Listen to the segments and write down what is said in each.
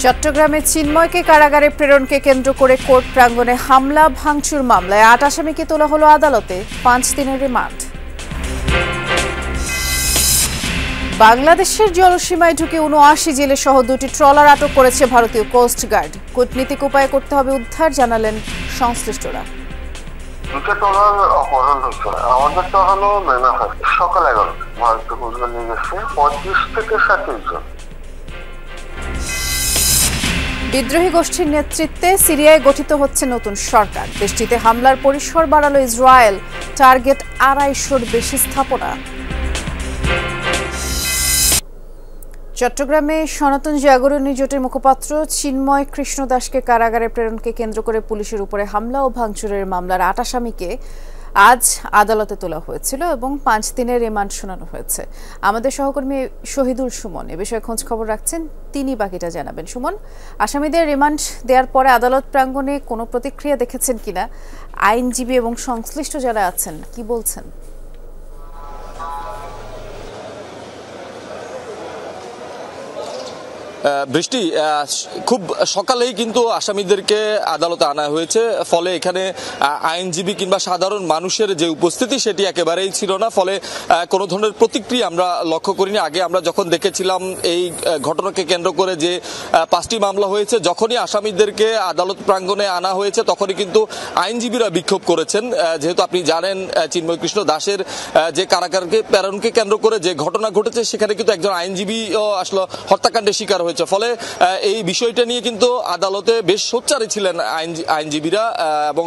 চট্টগ্রামে চিন্ময়কে কারাগারে প্রেরণকে কেন্দ্র করে কোর্ট প্রাঙ্গণে হামলা ভাঙচুর মামলায় ৮ আসামিকে তোলা হলো আদালতে, ৫ দিনের রিমান্ড। বাংলাদেশের জলসীমায় ঢুকে ৭৯ জেলে সহ ২টি ট্রলার আটক করেছে ভারতীয় কোস্ট গার্ড। কূটনীতিক উপায়ে করতে হবে উদ্ধার, জানালেন সংশ্লিষ্টরা। আমাদেরটা হলো সকাল ১১ ভারতীয় কোস্ট গার্ড নিয়ে গেছে ৩৫ থেকে ৩৭ জন। বিদ্রোহী গোষ্ঠীর নেতৃত্বে সিরিয়ায় গঠিত হচ্ছে নতুন সরকার। দেশটিতে হামলার পরিসর বাড়ালো ইসরায়েল, টার্গেট ২৫০'র বেশি স্থাপনা। চট্টগ্রামে সনাতন জাগরণী জোটের মুখপাত্র চিন্ময় কৃষ্ণ দাসকে কারাগারে প্রেরণকে কেন্দ্র করে পুলিশের উপরে হামলা ও ভাঙচুরের মামলার ৮ আসামিকে আজ আদালতে তোলা হয়েছিল এবং ৫ দিনের রিমান্ড শোনানো হয়েছে। আমাদের সহকর্মী শহীদুল সুমন এ বিষয়ে খোঁজ খবর রাখছেন, তিনি বাকিটা জানাবেন। সুমন, আসামিদের রিমান্ড দেওয়ার পরে আদালত প্রাঙ্গণে কোনো প্রতিক্রিয়া দেখেছেন কিনা? আইনজীবী এবং সংশ্লিষ্ট যারা আছেন কি বলছেন? বৃষ্টি, খুব সকালেই কিন্তু আসামিদেরকে আদালতে আনা হয়েছে, ফলে এখানে আইনজীবী কিংবা সাধারণ মানুষের যে উপস্থিতি সেটি একেবারেই ছিল না, ফলে কোনো ধরনের প্রতিক্রিয়া আমরা লক্ষ্য করিনি। আগে আমরা যখন দেখেছিলাম এই ঘটনাকে কেন্দ্র করে যে 5টি মামলা হয়েছে, যখনই আসামিদেরকে আদালত প্রাঙ্গণে আনা হয়েছে তখনই কিন্তু আইনজীবীরা বিক্ষোভ করেছেন। যেহেতু আপনি জানেন চিন্ময় কৃষ্ণ দাসের যে কারাগারকে প্রেরণকে কেন্দ্র করে যে ঘটনা ঘটেছে, সেখানে কিন্তু একজন আইনজীবীও আসলে হত্যাকাণ্ডের শিকার হয়েছে, ফলে এই বিষয়টা নিয়ে কিন্তু আদালতে বেশ সোচ্চারে ছিলেন আইনজীবীরা এবং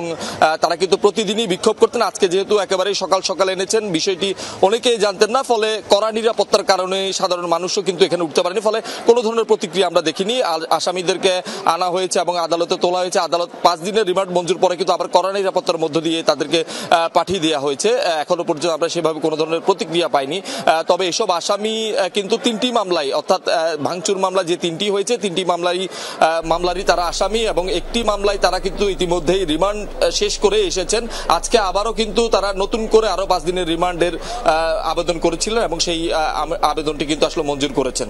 তারা কিন্তু প্রতিদিনই বিক্ষোভ করতেন। আজকে যেহেতু একেবারেই সকাল সকাল এনেছেন, বিষয়টি অনেকেই জানতেন না, ফলে কড়া নিরাপত্তার কারণে সাধারণ মানুষও কিন্তু এখানে উঠতে পারেনি, ফলে কোনো ধরনের প্রতিক্রিয়া আমরা দেখিনি। আসামিদেরকে আনা হয়েছে এবং আদালতে তোলা হয়েছে। আদালত ৫ দিনের রিমান্ড মঞ্জুর পরে কিন্তু আবার কড়া নিরাপত্তার মধ্য দিয়ে তাদেরকে পাঠিয়ে দেওয়া হয়েছে। এখনো পর্যন্ত আমরা সেভাবে কোনো ধরনের প্রতিক্রিয়া পাইনি। তবে এসব আসামি কিন্তু 3টি মামলায়, অর্থাৎ ভাঙচুর মামলা যে 3টি হয়েছে, 3টি মামলারই তারা আসামি এবং একটি মামলায় তারা কিন্তু ইতিমধ্যেই রিমান্ড শেষ করে এসেছেন। আজকে আবারও কিন্তু তারা নতুন করে আরো 5 দিনের রিমান্ডের আবেদন করেছিলেন এবং সেই আবেদনটি কিন্তু আসলে মঞ্জুর করেছেন।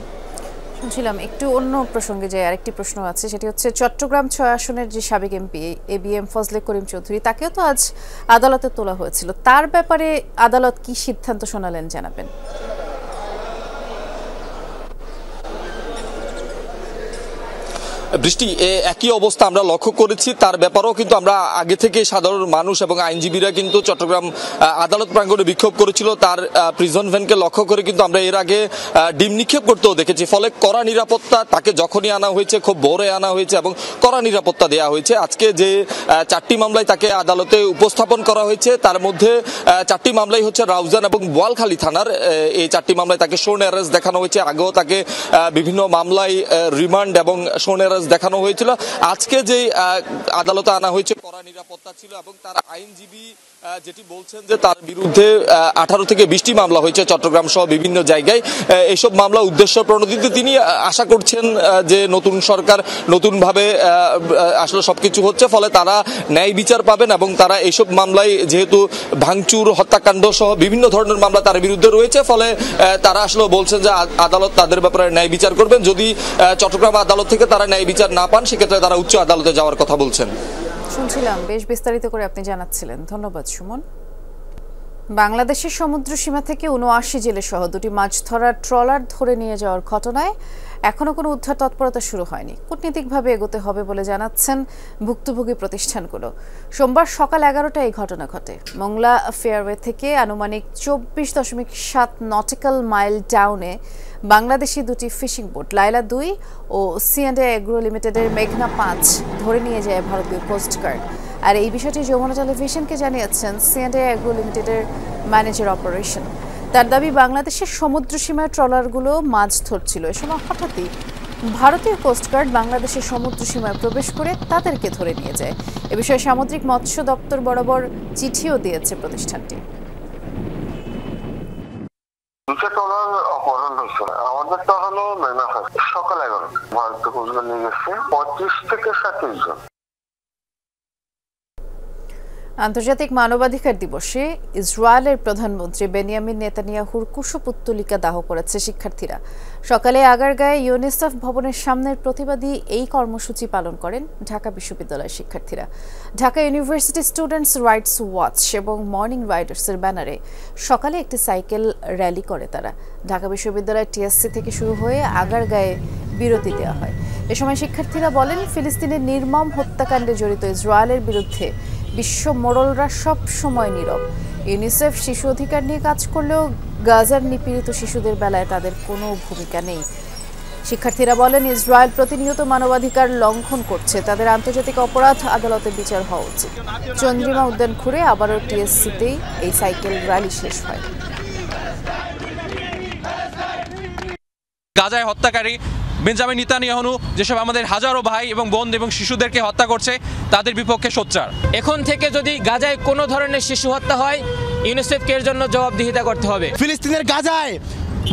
শুনছিলাম একটু অন্য প্রসঙ্গে যে আরেকটি প্রশ্ন আছে, সেটি হচ্ছে চট্টগ্রাম 6 আসনের যে সাবেক এমপি এবিএম ফজলে করিম চৌধুরী, তাকেও তো আজ আদালতে তোলা হয়েছিল। তার ব্যাপারে আদালত কি সিদ্ধান্ত শোনালেন জানাবেন? বৃষ্টি, একই অবস্থা আমরা লক্ষ্য করেছি। তার ব্যাপারেও কিন্তু আমরা আগে থেকে সাধারণ মানুষ এবং আইনজীবীরা কিন্তু চট্টগ্রাম আদালত প্রাঙ্গণে বিক্ষোভ করেছিল। তার প্রিজন ভ্যানকে লক্ষ্য করে কিন্তু আমরা এর আগে ডিম নিক্ষেপ করতেও দেখেছি, ফলে কড়া নিরাপত্তা, তাকে যখনই আনা হয়েছে খুব ভোরে আনা হয়েছে এবং কড়া নিরাপত্তা দেওয়া হয়েছে। আজকে যে 4টি মামলায় তাকে আদালতে উপস্থাপন করা হয়েছে, তার মধ্যে 4টি মামলাই হচ্ছে রাউজান এবং বোয়ালখালী থানার। এই 4টি মামলায় তাকে শোন অ্যারেস্ট দেখানো হয়েছে। আগেও তাকে বিভিন্ন মামলায় রিমান্ড এবং শোন অ্যারেস্ট দেখানো হয়েছিল। আজকে যে আদালতে আনা হয়েছে কড়া নিরাপত্তা ছিল এবং তার আইনজীবী যেটি বলছেন যে তার বিরুদ্ধে 18 থেকে 20টি মামলা হয়েছে চট্টগ্রাম সহ বিভিন্ন জায়গায়। এইসব মামলা উদ্দেশ্য প্রণোদিত। তিনি আশা করছেন যে নতুন সরকার নতুনভাবে আসলে সবকিছু হচ্ছে, ফলে তারা ন্যায় বিচার পাবেন এবং তারা এইসব মামলায়, যেহেতু ভাঙচুর, হত্যাকাণ্ড সহ বিভিন্ন ধরনের মামলা তার বিরুদ্ধে রয়েছে, ফলে তারা আসলে বলছেন যে আদালত তাদের ব্যাপারে ন্যায় বিচার করবেন। যদি চট্টগ্রাম আদালত থেকে তারা ন্যায় বিচার না পান, সেক্ষেত্রে তারা উচ্চ আদালতে যাওয়ার কথা বলছেন। শুনছিলাম, বেশ বিস্তারিত করে আপনি জানাচ্ছিলেন, ধন্যবাদ সুমন। বাংলাদেশের সমুদ্র সীমা থেকে ৭৯ জেলে সহ 2টি মাছ ধরার ট্রলার ধরে নিয়ে যাওয়ার ঘটনায় এখনো কোনো উদ্ধার তৎপরতা শুরু হয়নি। কূটনীতিকভাবে এগোতে হবে বলে জানাচ্ছেন ভুক্তভোগী প্রতিষ্ঠানগুলো। সোমবার সকাল 11টায় এই ঘটনা ঘটে। মোংলা ফেয়ারওয়ে থেকে আনুমানিক 24.7 নটিক্যাল মাইল ডাউনে বাংলাদেশি 2টি ফিশিং বোট লাইলা 2 ও সিএন্ডএ এগ্রো লিমিটেডের মেঘনা 5 ধরে নিয়ে যায় ভারতীয় কোস্ট গার্ড। আর এই বিষয়টি যমুনা টেলিভিশনকে জানিয়েছেন সিএন্ডএ এগ্রো লিমিটেডের ম্যানেজার অপারেশন। তার দাবি, বাংলাদেশের সমুদ্র সীমায় ট্রলারগুলো মাছ ধরছিল। এ সময় হঠাৎই ভারতীয় কোস্টগার্ড বাংলাদেশের সমুদ্র সীমায় প্রবেশ করে তাদেরকে ধরে নিয়ে যায়। এ বিষয়ে সামুদ্রিক মৎস্য দপ্তর বরাবর চিঠিও দিয়েছে প্রতিষ্ঠানটি। আমাদেরটা হলো সকাল 11 ভারতীয় কোস্ট গার্ড নিয়ে গেছে 35 থেকে 37 জন। আন্তর্জাতিক মানবাধিকার দিবসে ইসরায়েলের প্রধানমন্ত্রী বেনিয়ামিন নেতানিয়াহুর কুশপুত্তলিকা দাহ করেছে শিক্ষার্থীরা। সকালে আগারগাঁয়ে ইউনিসেফ ভবনের সামনের প্রতিবাদী এই কর্মসূচি পালন করেন ঢাকা বিশ্ববিদ্যালয়ের শিক্ষার্থীরা। Dhaka university students rights watch এবং মর্নিং রাইডার্সের ব্যানারে সকালে একটি সাইকেল র্যালি করে তারা। ঢাকা বিশ্ববিদ্যালয়ের টিএসসি থেকে শুরু হয়ে আগারগাঁয়ে বিরতি দেওয়া হয়। এ সময় শিক্ষার্থীরা বলেন, ফিলিস্তিনের নির্মম হত্যাকাণ্ডে জড়িত ইসরায়েলের বিরুদ্ধে বিশ্ব মোড়লরা সব সময় নীরব। ইউনিসেফ শিশু অধিকার নিয়ে কাজ করলেও গাজার নিপীড়িত শিশুদের বেলায় তাদের কোনো ভূমিকা নেই। শিক্ষার্থীরা বলেন, ইসরায়েল প্রতিনিয়ত মানবাধিকার লঙ্ঘন করছে, তাদের আন্তর্জাতিক অপরাধ আদালতে বিচার হওয়া উচিত। চন্দ্রিমা উদ্যান ঘুরে আবারও টিএসসিতেই এই সাইকেল র্যালি শেষ হয়। গাজায় হত্যাকারী বেঞ্জামিন নেতানিয়াহু যেসব আমাদের হাজারো ভাই এবং বোন এবং শিশুদেরকে হত্যা করছে তাদের বিপক্ষে সোচ্চার। এখন থেকে যদি গাজায় কোনো ধরনের শিশু হত্যা হয়, ইউনিসেফকে এর জন্য জবাবদিহিতা করতে হবে। ফিলিস্তিনের গাজায়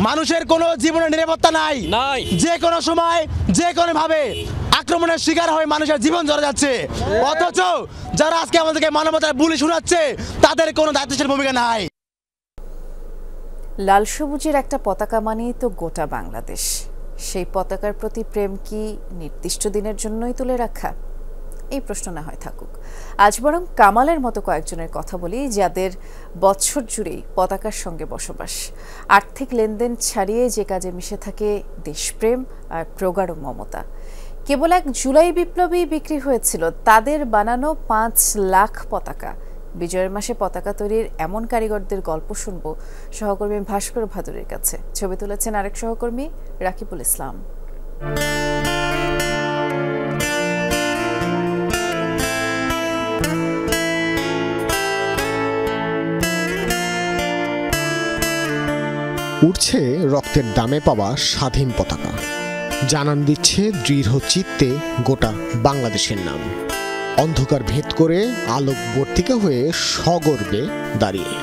মানুষের কোনো জীবনের নিরাপত্তা নাই। যে কোনো সময় যে কোনো ভাবে আক্রমণের শিকার হয়ে মানুষের জীবন ঝরে যাচ্ছে, অথচ যারা আজকে আমাদেরকে মানবতার বুলি শোনাচ্ছে তাদের কোনো দায়িত্বশীল ভূমিকা নাই। লাল সবুজের একটা পতাকা মানেই তো গোটা বাংলাদেশ। সেই পতাকার প্রতি প্রেম কি নির্দিষ্ট দিনের জন্যই তুলে রাখা? এই প্রশ্ন না হয় থাকুক, আজ বরং কামালের মতো কয়েকজনের কথা বলি, যাদের বছর জুড়েই পতাকার সঙ্গে বসবাস। আর্থিক লেনদেন ছাড়িয়ে যে কাজে মিশে থাকে দেশপ্রেম আর প্রগাঢ় মমতা। কেবল এক জুলাই বিপ্লবী বিক্রি হয়েছিল তাদের বানানো 5 লাখ পতাকা। বিজয়ের মাসে পতাকা তৈরির এমন কারিগরদের গল্প শুনব সহকর্মী ভাস্কর ভাদুরীর কাছে। ছবি তুলেছেন আরেক সহকর্মী রাকিবুল ইসলাম। উঠছে রক্তের দামে পাওয়া স্বাধীন পতাকা, জানান দিচ্ছে দৃঢ় চিত্তে গোটা বাংলাদেশের নাম। অন্ধকার ভেদ করে আলোক বর্তিকা হয়ে সগর্বে দাঁড়িয়ে।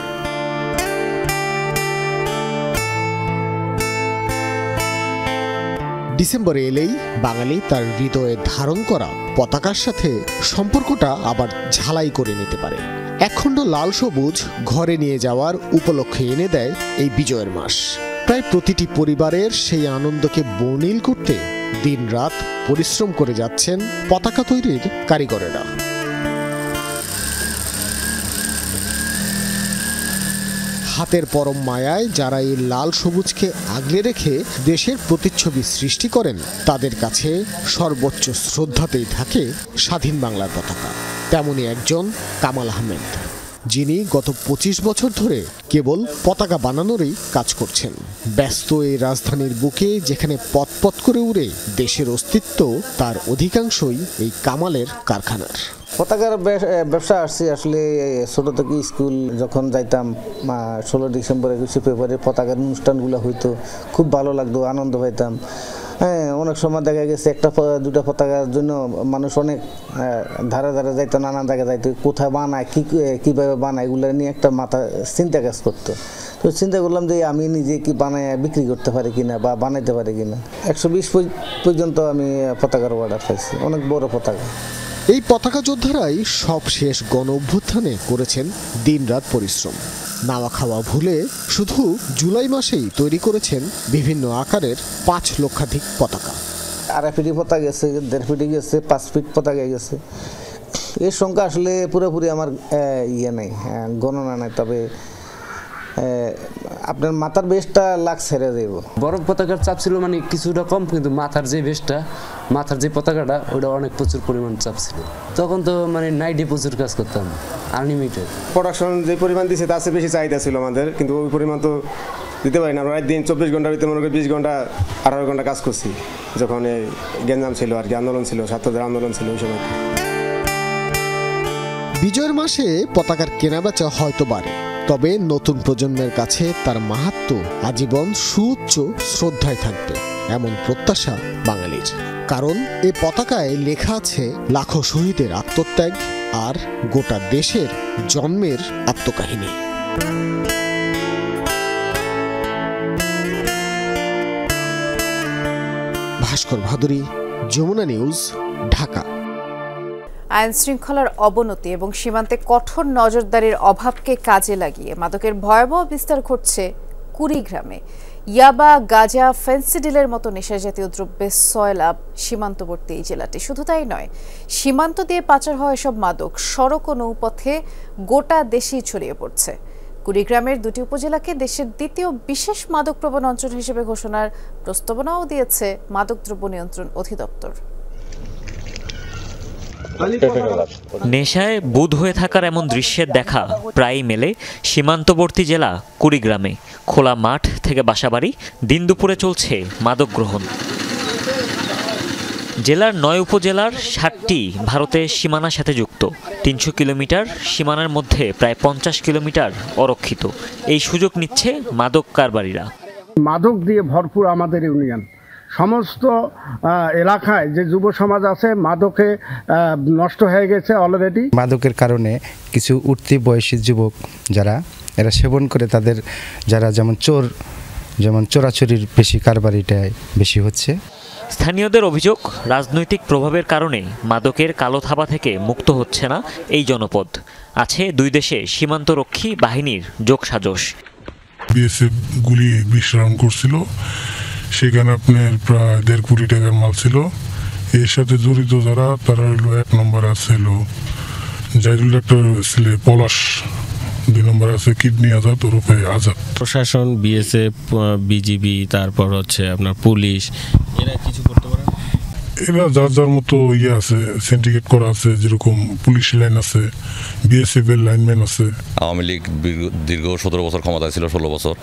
ডিসেম্বরে এলেই বাঙালি তার হৃদয়ে ধারণ করা পতাকার সাথে সম্পর্কটা আবার ঝালাই করে নিতে পারে। একখণ্ড লাল সবুজ ঘরে নিয়ে যাওয়ার উপলক্ষে এনে দেয় এই বিজয়ের মাস। প্রায় প্রতিটি পরিবারের সেই আনন্দকে বর্ণিল করতে দিনরাত পরিশ্রম করে যাচ্ছেন পতাকা তৈরির কারিগরেরা। হাতের পরম মায়ায় যারা এই লাল সবুজকে আগলে রেখে দেশের প্রতিচ্ছবি সৃষ্টি করেন, তাদের কাছে সর্বোচ্চ শ্রদ্ধাতেই থাকে স্বাধীন বাংলার পতাকা। তেমনই একজন কামাল আহমেদ, যিনি গত 25 বছর ধরে কেবল পতাকা বানানোরই কাজ করছেন। ব্যস্ত এই রাজধানীর বুকে যেখানে পথ করে উড়ে দেশের অস্তিত্ব, তার অধিকাংশই এই কামালের কারখানার। পতাকার ব্যবসা আসছে আসলে ছোটো থেকে স্কুল যখন যাইতাম 16 ডিসেম্বর 21শে ফেব্রুয়ারি পতাকার অনুষ্ঠানগুলো হইতো, খুব ভালো লাগতো, আনন্দ পাইতাম। হ্যাঁ, অনেক সময় দেখা গেছে একটা দুটা পতাকার জন্য মানুষ অনেক ধারে ধারে যাইতো, নানা জায়গায় যাইতো, কোথায় বানায় কীভাবে বানায় এগুলো নিয়ে একটা মাথা চিন্তা কাজ করতো। তো চিন্তা করলাম যে আমি নিজে কি বানায় বিক্রি করতে পারি কিনা বা বানাইতে পারি কিনা। 120 পর্যন্ত আমি পতাকার অর্ডার পাইছি, অনেক বড় পতাকা। এই পতাকা যোদ্ধারাই সব শেষ গণ অভ্যুত্থানে করেছেন দিনরাত পরিশ্রম। নাওয়া খাওয়া ভুলে শুধু জুলাই মাসেই তৈরি করেছেন বিভিন্ন আকারের 5 লক্ষাধিক পতাকা। 2.5 ফিট পতাকা গেছে, 1.5 ফিট গেছে, 5 ফিট পতাকা গেছে। এর সংখ্যা আসলে পুরোপুরি আমার নেই, গণনা নাই। তবে আপনার মাথার বেশটা লাখ ছেড়ে দেব। বড় পতাকার চাপ ছিল মানে কিছুটা কম, কিন্তু মাথার যে বেশটা, মাথার যে পতাকাটা ওটা অনেক প্রচুর পরিমাণ চাপ ছিল। তখন তো মানে নাইটে প্রচুর কাজ করতাম, আনলিমিটেড। প্রোডাকশন যে পরিমাণ দিচ্ছে তার চেয়ে বেশি চাহিদা ছিল আমাদের, কিন্তু ওই পরিমাণ তো দিতে পারি না। আমরা দিন 24 ঘন্টার ভিতরে মনে করি 20 ঘন্টা 18 ঘন্টা কাজ করছি, যখন এই গ্যাঞ্জাম ছিল আর কি, আন্দোলন ছিল, ছাত্রদের আন্দোলন ছিল ওই সময়। বিজয়ের মাসে পতাকার কেনাবেচা হয়তো বাড়ে, তবে নতুন প্রজন্মের কাছে তার মাহাত্ম্য আজীবন সুউচ্চ শ্রদ্ধায় থাকবে, এমন প্রত্যাশা বাঙালির। কারণ এ পতাকায় লেখা আছে লাখো শহীদের আত্মত্যাগ আর গোটা দেশের জন্মের আত্মকাহিনী। ভাস্কর ভাদুরী, যমুনা নিউজ, ঢাকা। আইন শৃঙ্খলার অবনতি এবং সীমান্তে কঠোর নজরদারির অভাবকে কাজে লাগিয়ে মাদকের ভয়াবহ বিস্তার ঘটছে কুড়িগ্রামে। ইয়াবা, গাঁজা, ফেন্সিডিলের মতো নেশাজাতীয় দ্রব্যের সয়লাভ সীমান্তবর্তী এই জেলাটি। শুধু তাই নয়, সীমান্ত দিয়ে পাচার হওয়া এসব মাদক সড়ক ও নৌপথে গোটা দেশেই ছড়িয়ে পড়ছে। কুড়িগ্রামের 2টি উপজেলাকে দেশের দ্বিতীয় বিশেষ মাদকপ্রবণ অঞ্চল হিসেবে ঘোষণার প্রস্তাবনাও দিয়েছে মাদকদ্রব্য নিয়ন্ত্রণ অধিদপ্তর। নেশায় বুঁদ হয়ে থাকার এমন দৃশ্যের দেখা প্রায়ই মেলে সীমান্তবর্তী জেলা কুড়িগ্রামে। খোলা মাঠ থেকে বাসাবাড়ি, দিন দুপুরে চলছে মাদক গ্রহণ। জেলার 9 উপজেলার 7টি ভারতের সীমানার সাথে যুক্ত। 300 কিলোমিটার সীমানার মধ্যে প্রায় 50 কিলোমিটার অরক্ষিত। এই সুযোগ নিচ্ছে মাদক কারবারিরা। মাদক দিয়ে ভরপুর আমাদের ইউনিয়ন। সমস্ত এলাকায় যে যুব সমাজ আছে মাদকে নষ্ট হয়ে গেছে অলরেডি। মাদকের কারণে কিছু উঠতি বয়সী যুবক যারা এরা সেবন করে তাদের যারা যেমন চোরাচুরির বেশি কারবারিটাই বেশি হচ্ছে। স্থানীয়দের অভিযোগ, রাজনৈতিক প্রভাবের কারণে মাদকের কালো থাবা থেকে মুক্ত হচ্ছে না এই জনপদ। আছে দুই দেশে সীমান্তরক্ষী বাহিনীর যোগসাজশ। বিএসএফ গুলি 20 রাউন্ড করছিল, সেখানে আপনার প্রায় 1.5 কোটি টাকার মাল ছিল। এর সাথে জড়িত যারা তারা হলো 1 নম্বর আছে হলো জাইরুল ডাক্তার ছেলে পলাশ, 2 নম্বর আছে কিডনি আজাদ ওরফে আজাদ। প্রশাসন, বিএসএফ, বিজিবি, তারপর হচ্ছে আপনার পুলিশ, এরা কিছু করতে পারে? এরা যার যার মতো আছে, সিন্ডিকেট করা আছে, যেরকম পুলিশ লাইন আছে, বিএসএফ এর লাইনম্যান আছে। আওয়ামী লীগ দীর্ঘ 17 বছর ক্ষমতায় ছিল, 16 বছর।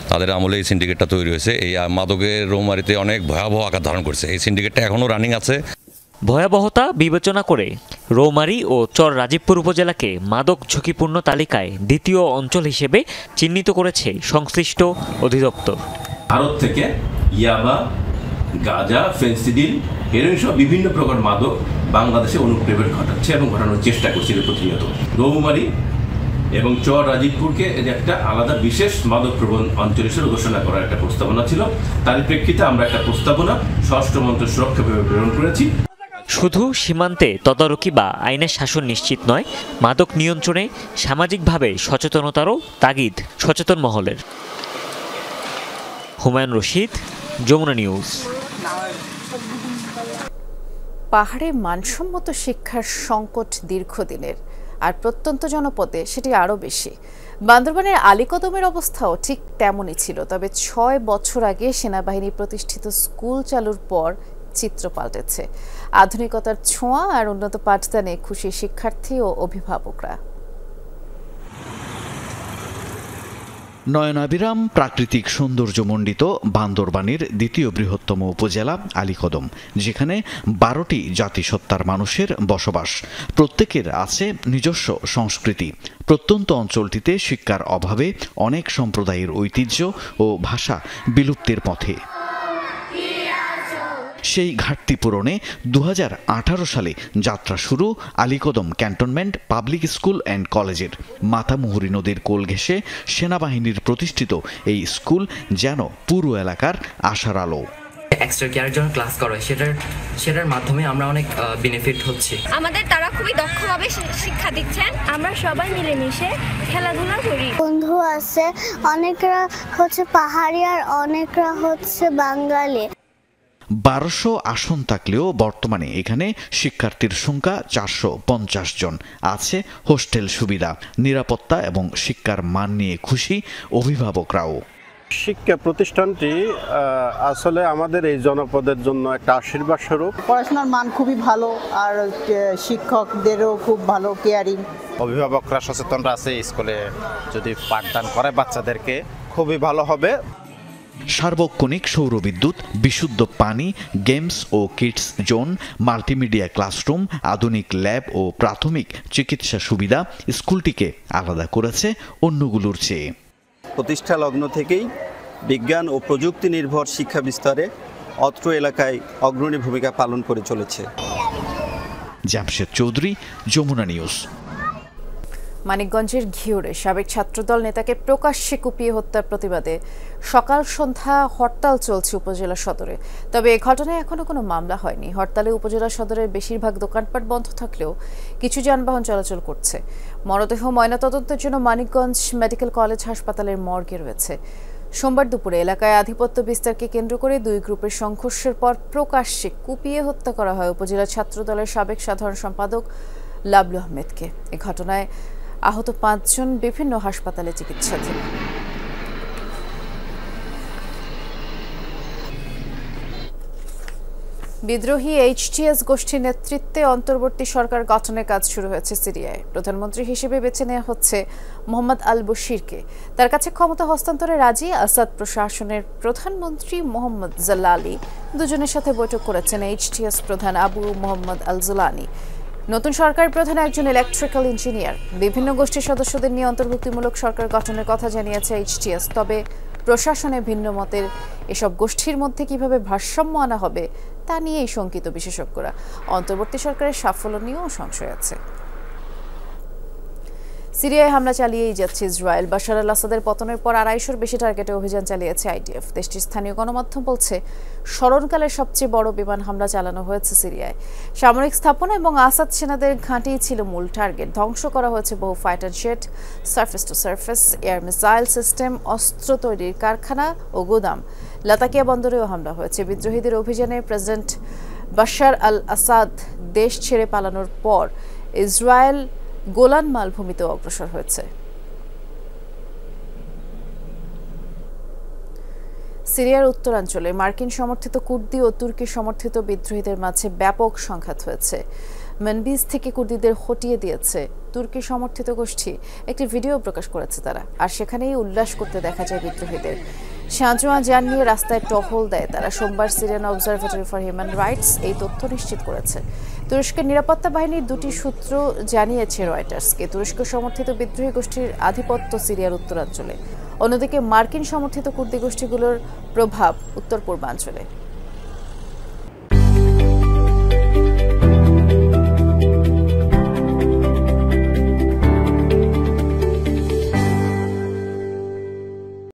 তাদের আমলে এই সিন্ডিকেটটা তৈরি হয়েছে। এই মাদকের রৌমারিতে অনেক ভয়াবহ আকার ধারণ করছে। এই সিন্ডিকেটটা এখনও রানিং আছে। ভয়াবহতা বিবেচনা করে রৌমারী ও চর রাজীবপুর উপজেলাকে মাদক ঝুঁকিপূর্ণ তালিকায় দ্বিতীয় অঞ্চল হিসেবে চিহ্নিত করেছে সংশ্লিষ্ট অধিদপ্তর। ভারত থেকে ইয়াবা, গাঁজা, ফেন্সিডিল, হেরোইন সহ বিভিন্ন প্রকার মাদক বাংলাদেশে অনুপ্রবেশ ঘটাচ্ছে এবং ঘটানোর চেষ্টা করছিল প্রতিনিয়ত। রৌমারী এবং চর রাজীবপুরকে একটা আলাদা বিশেষ মাদক প্রবণ অঞ্চল হিসেবে ঘোষণা করার একটা প্রস্তাবনা ছিল। তার প্রেক্ষিতে আমরা একটা প্রস্তাবনা স্বরাষ্ট্র মন্ত্রক সুরক্ষা বিভাগে প্রেরণ করেছি। শুধু সীমান্তে তদারকি বা আইনের শাসন নিশ্চিত নয়, মাদক নিয়ন্ত্রণে সামাজিকভাবে সচেতনতারও তাগিদ সচেতন মহলের। হুমায়ুন রশিদ, যমুনা নিউজ। পাহাড়ে মানসম্মত শিক্ষার সংকট দীর্ঘদিনের, আর প্রত্যন্ত জনপদে সেটি আরও বেশি। বান্দরবানের আলীকদমের অবস্থাও ঠিক তেমনই ছিল। তবে 6 বছর আগে সেনাবাহিনী প্রতিষ্ঠিত স্কুল চালুর পর চিত্র পাল্টেছে। আধুনিকতার ছোঁয়া আর উন্নত পাঠদানে খুশি শিক্ষার্থী ও অভিভাবকরা। নয়নাভিরাম প্রাকৃতিক সৌন্দর্যমণ্ডিত বান্দরবানের দ্বিতীয় বৃহত্তম উপজেলা আলীকদম, যেখানে 12টি জাতিসত্তার মানুষের বসবাস। প্রত্যেকের আছে নিজস্ব সংস্কৃতি। প্রত্যন্ত অঞ্চলটিতে শিক্ষার অভাবে অনেক সম্প্রদায়ের ঐতিহ্য ও ভাষা বিলুপ্তির পথে। সেই ঘাটতি পূরণে 2018 সালে যাত্রা শুরু Alikadam cantonment public school and কলেজের। মাতামুহুরী নদীর কোল ঘেঁষে সেনাবাহিনীর প্রতিষ্ঠিত এই স্কুল যেন পুরো এলাকার আশার আলো। এক্সট্রা কেয়ারের জন্য ক্লাস করা হয়, সেটার মাধ্যমে আমরা অনেক বেনিফিট হচ্ছে। আমাদের তারা খুবই দক্ষভাবে শিক্ষা দিচ্ছেন। আমরা সবাই মিলেমিশে খেলাধুলা করি। বন্ধু আছে, অনেকরা হচ্ছে পাহাড়ি আর অনেকরা হচ্ছে বাঙালি। 1200 আসন থাকলেও বর্তমানে এখানে শিক্ষার্থীর সংখ্যা 450 জন। আছে হোস্টেল সুবিধা, নিরাপত্তা এবং শিক্ষার মান নিয়ে খুশি অভিভাবকরাও। শিক্ষা প্রতিষ্ঠানটি আসলে আমাদের এই জনপদের জন্য একটা আশীর্বাদ স্বরূপ। পড়াশোনার মান খুবই ভালো, আর শিক্ষকদেরও খুব ভালো কেয়ারিং। অভিভাবকরা সচেতনরা আছে, স্কুলে যদি পাঠদান করে বাচ্চাদেরকে খুবই ভালো হবে। সার্বক্ষণিক সৌরবিদ্যুৎ, বিশুদ্ধ পানি, গেমস ও কিডস জোন, মাল্টিমিডিয়া ক্লাসরুম, আধুনিক ল্যাব ও প্রাথমিক চিকিৎসা সুবিধা স্কুলটিকে আলাদা করেছে অন্যগুলোর চেয়ে। প্রতিষ্ঠা লগ্ন থেকেই বিজ্ঞান ও প্রযুক্তি নির্ভর শিক্ষা বিস্তারে অত্র এলাকায় অগ্রণী ভূমিকা পালন করে চলেছে। জামশেদ চৌধুরী, যমুনা নিউজ। মানিকগঞ্জের ঘিওরে সাবেক ছাত্রদল নেতাকে প্রকাশ্যে কুপিয়ে হত্যার প্রতিবাদে সকাল সন্ধ্যা হরতাল চলছে উপজেলা সদরে। তবে এই ঘটনায় এখনো কোনো মামলা হয়নি। হরতালে উপজেলা সদরের বেশিরভাগ দোকানপাট বন্ধ থাকলেও কিছু যানবাহন চলাচল করছে। মরদেহ ময়নাতদন্তের জন্য মানিকগঞ্জ মেডিকেল কলেজ হাসপাতালের মর্গে রয়েছে। সোমবার দুপুরে এলাকায় আধিপত্য বিস্তারকে কেন্দ্র করে দুই গ্রুপের সংঘর্ষের পর প্রকাশ্যে কুপিয়ে হত্যা করা হয় উপজেলা ছাত্রদলের সাবেক সাধারণ সম্পাদক লাবলু আহমেদকে। এ ঘটনায় আহত 5 জন বিভিন্ন হাসপাতালে চিকিৎসাধীন। বিদ্রোহী এইচটিএস গোষ্ঠীর নেতৃত্বে অন্তর্বর্তী সরকার গঠনের কাজ শুরু হয়েছে সিরিয়ায়। প্রধানমন্ত্রী হিসেবে বেছে নেওয়া হচ্ছে মোহাম্মদ আল বশিরকে। তার কাছে ক্ষমতা হস্তান্তরে রাজি আসাদ প্রশাসনের প্রধানমন্ত্রী মোহাম্মদ জালালি। দুজনের সাথে বৈঠক করেছেন এইচটিএস প্রধান আবু মোহাম্মদ আল জুলানি। নতুন সরকার প্রধান একজন ইলেকট্রিক্যাল ইঞ্জিনিয়ার। বিভিন্ন গোষ্ঠীর সদস্যদের নিয়ে অন্তর্ভুক্তিমূলক সরকার গঠনের কথা জানিয়েছে এইচটিএস। তবে প্রশাসনে ভিন্ন মতের এসব গোষ্ঠীর মধ্যে কিভাবে ভারসাম্য আনা হবে তা নিয়েই শঙ্কিত বিশেষজ্ঞরা। অন্তর্বর্তী সরকারের সাফল্য নিয়েও সংশয় আছে। সিরিয়ায় হামলা চালিয়েই যাচ্ছে ইসরায়েল। বাশার আল আসাদের পতনের পর 250-র বেশি টার্গেটে অভিযান চালিয়েছে আইডিএফ। দেশটির স্থানীয় গণমাধ্যম বলছে স্মরণকালের সবচেয়ে বড় বিমান হামলা চালানো হয়েছে সিরিয়ায়। সামরিক স্থাপনা এবং আসাদ সেনাদের ঘাঁটি ছিল মূল টার্গেট। ধ্বংস করা হয়েছে বহু fighter jet, surface two surface air missile system, অস্ত্র তৈরির কারখানা ও গোদাম। লাতাকিয়া বন্দরেও হামলা হয়েছে। বিদ্রোহীদের অভিযানে প্রেসিডেন্ট বাশার আল আসাদ দেশ ছেড়ে পালানোর পর ইসরায়েল গোলান মালভূমিতে অগ্রসর হয়েছে। সিরিয়ার উত্তরাঞ্চলে মার্কিন সমর্থিত কুর্দি ও তুর্কি সমর্থিত বিদ্রোহীদের মাঝে ব্যাপক সংঘাত হয়েছে। মেনবিজ থেকে কুর্দিদের হটিয়ে দিয়েছে তুর্কি সমর্থিত গোষ্ঠী। একটি ভিডিও প্রকাশ করেছে তারা, আর সেখানেই উল্লাস করতে দেখা যায় বিদ্রোহীদের। সাঁজোয়া যান নিয়ে রাস্তায় টহল দেয় তারা। সোমবার Syrian observatory for human rights এই তথ্য নিশ্চিত করেছে। তুরস্কের নিরাপত্তা বাহিনীর 2টি সূত্র জানিয়েছে রয়টার্সকে তুরস্ক সমর্থিত বিদ্রোহী গোষ্ঠীর আধিপত্য সিরিয়ার উত্তরাঞ্চলে। অন্যদিকে মার্কিন সমর্থিত কুর্দি গোষ্ঠীগুলোর প্রভাব উত্তর পূর্বাঞ্চলে।